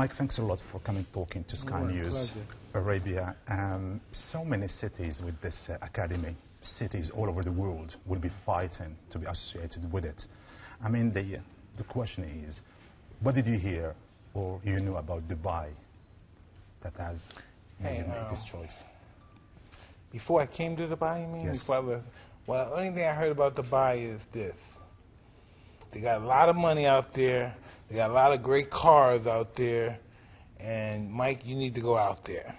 Mike, thanks a lot for coming talking to Sky News Arabia. So many cities with this academy, cities all over the world will be fighting to be associated with it. I mean, the question is, what did you hear or you knew about Dubai that has made you make this choice? Before I came to Dubai, you mean? Yes. Before I was, well, the only thing I heard about Dubai is this. They got a lot of money out there. They got a lot of great cars out there. And, Mike, you need to go out there.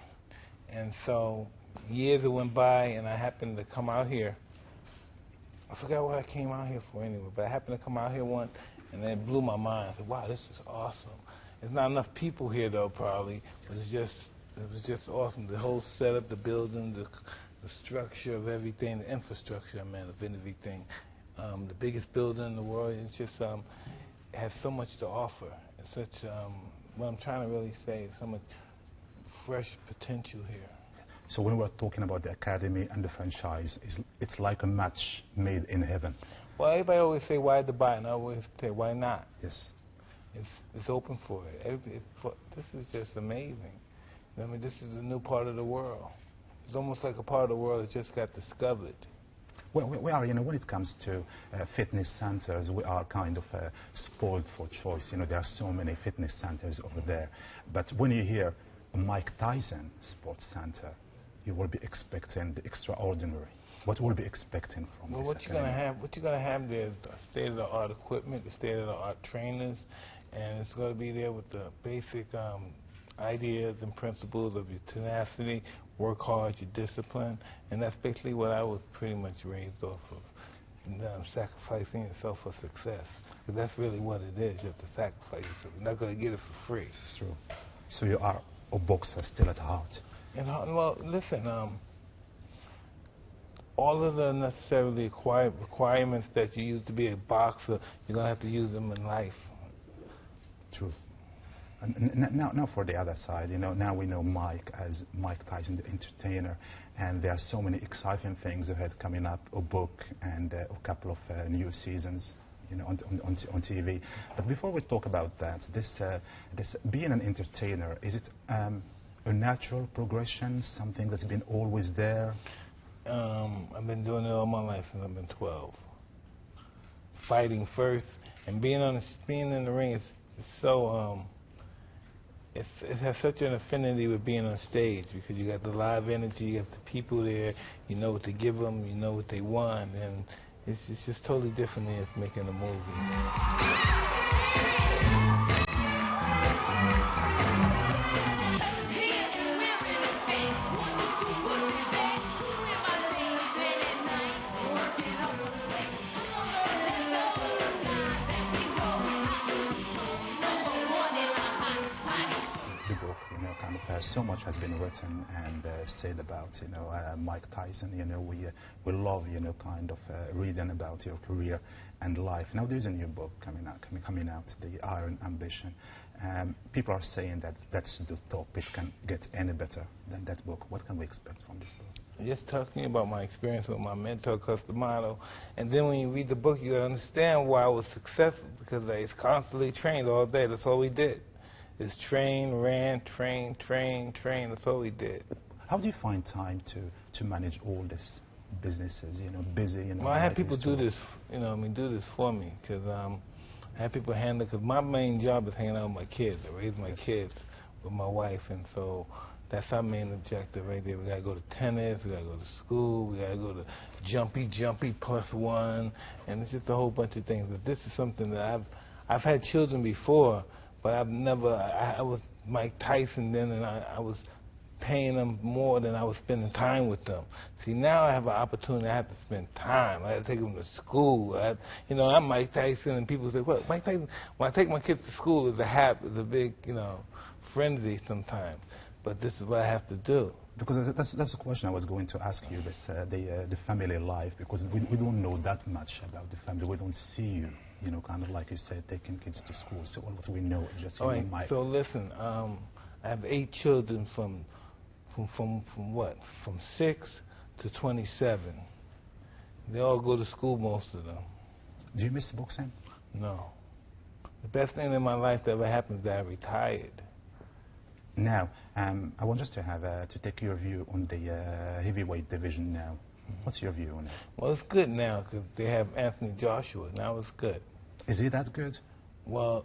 And so years went by, and I happened to come out here. I forgot what I came out here for anyway, but I happened to come out here once, and it blew my mind. I said, wow, this is awesome. There's not enough people here, though, probably. But it was just awesome. The whole setup, the building, the structure of everything, the infrastructure, I mean, of everything. The biggest building in the world. It's just it has so much to offer. It's such what I'm trying to really say is so much fresh potential here. So when we're talking about the academy and the franchise, it's like a match made in heaven. Well, everybody always say, why Dubai? And I always say, why not? Yes. It's open for it. This is just amazing. I mean, this is a new part of the world. It's almost like a part of the world that just got discovered. Well, we are, when it comes to fitness centers, we are kind of spoiled for choice. There are so many fitness centers over there. But when you hear a Mike Tyson sports center, you will be expecting the extraordinary. What will be expecting from this what you're gonna have there is state-of-the-art equipment, the state-of-the-art trainers, and it's going to be there with the basic ideas and principles of your tenacity, work hard, your discipline, and that's basically what I was pretty much raised off of, sacrificing yourself for success. Because that's really what it is, you have to sacrifice yourself. You're not going to get it for free. It's true. So you are a boxer still at heart. And well, listen, all of the necessarily requirements that you use to be a boxer, you're going to have to use them in life. True. And now for the other side, now we know Mike as Mike Tyson, the entertainer, and there are so many exciting things ahead coming up, a book and a couple of new seasons, on TV. But before we talk about that, this being an entertainer, is it a natural progression, something that's been always there? I've been doing it all my life since I've been 12. Fighting first, and being in the ring is so it has such an affinity with being on stage because you got the live energy, you have the people there, you know what to give them, you know what they want, and it's just totally different than making a movie. So much has been written and said about, Mike Tyson. We love, kind of reading about your career and life. Now there's a new book coming out, The Iron Ambition. People are saying that that's the top. It can get any better than that book. What can we expect from this book? Just talking about my experience with my mentor, Customato, and then when you read the book, you understand why I was successful, because I was constantly trained all day. That's all we did. Is train, ran, train, that's all we did. How do you find time to manage all these businesses, busy, Well, I had people do this, do this for me, because I had people handle, because my main job is hanging out with my kids. I raise my kids with my wife, and so that's our main objective right there. We got to go to tennis, we got to go to school, we got to go to jumpy +1, and it's just a whole bunch of things. But this is something that I've had children before, but I was Mike Tyson then, and I was paying them more than I was spending time with them. See, now I have an opportunity. I have to spend time. I have to take them to school. I'm Mike Tyson, and people say, "What, Mike Tyson?" When I take my kids to school, it's a big, frenzy sometimes. But this is what I have to do. Because that's a question I was going to ask you. The family life, because we don't know that much about the family. We don't see you. Kind of like you said, taking kids to school. So what we know is just, Mike. So listen, I have 8 children from what? From 6 to 27. They all go to school, most of them. Do you miss boxing? No. The best thing in my life that ever happened is that I retired. Now, I want us to have to take your view on the heavyweight division now. What's your view on it? Well, it's good now because they have Anthony Joshua. Now it's good. Is he that good? Well,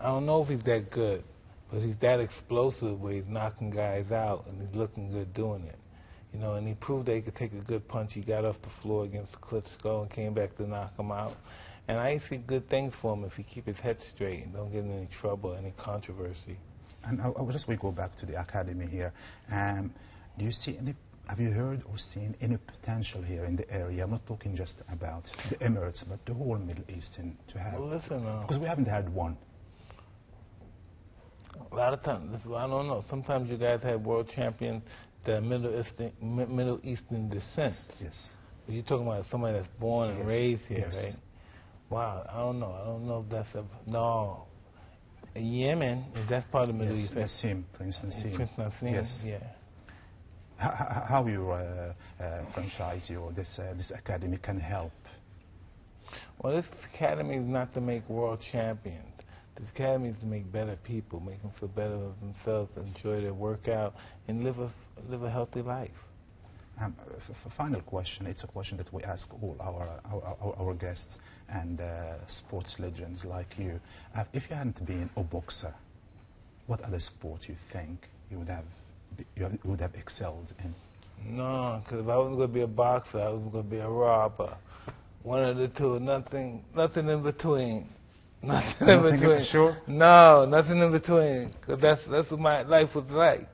I don't know if he's that good, but he's that explosive where he's knocking guys out and he's looking good doing it. You know, and he proved that he could take a good punch. He got off the floor against Klitschko and came back to knock him out. And I see good things for him if he keep his head straight and don't get in any trouble, any controversy. And we go back to the academy here. Do you see any? Have you heard or seen any potential here in the area? I'm not talking just about the Emirates, but the whole Middle East to have. Well, listen, because we haven't had one. A lot of times, I don't know. Sometimes you guys have world champions that are Middle Eastern descent. Yes. But you're talking about somebody that's born and raised here, yes. right? Wow, I don't know. I don't know if that's no. Yemen, if that's part of the Middle East. Nassim, Prince Nassim. Prince Nassim, yes. Yeah. How your franchise or this academy can help? Well, this academy is not to make world champions. This academy is to make better people, make them feel better of themselves, enjoy their workout, and live a healthy life. Final question. It's a question that we ask all our guests and sports legends like you. If you hadn't been a boxer, what other sport you think you would have excelled in? No, because if I was going to be a boxer, I was going to be a robber. One of the two. Nothing in between. Nothing in between. Sure? No, nothing in between. Because that's what my life was like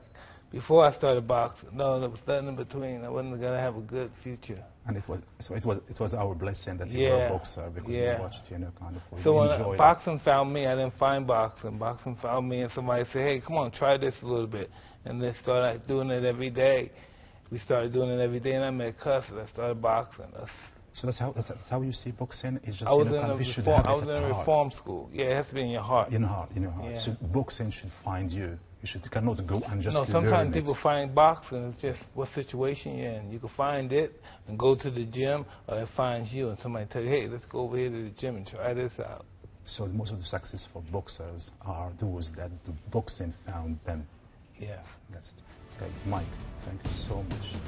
before I started boxing. No, there was nothing in between. I wasn't going to have a good future. And it was our blessing that you were a boxer because we watched, kind of. So when boxing found me, I didn't find boxing. Boxing found me, and somebody said, "Hey, come on, try this a little bit." And they started doing it every day. We started doing it every day, and I met Cuss, and I started boxing. So that's how you see boxing? It's just I was in a reform school. Yeah, it has to be in your heart. In your heart. Yeah. So boxing should find you. You cannot go and just learn it. No, sometimes people find boxing. It's just what situation you're in. You can find it and go to the gym, or it finds you, and somebody tell you, "Hey, let's go over here to the gym and try this out." So most of the successful boxers are those that the boxing found them. Yes. That's great. Mike, thank you so much.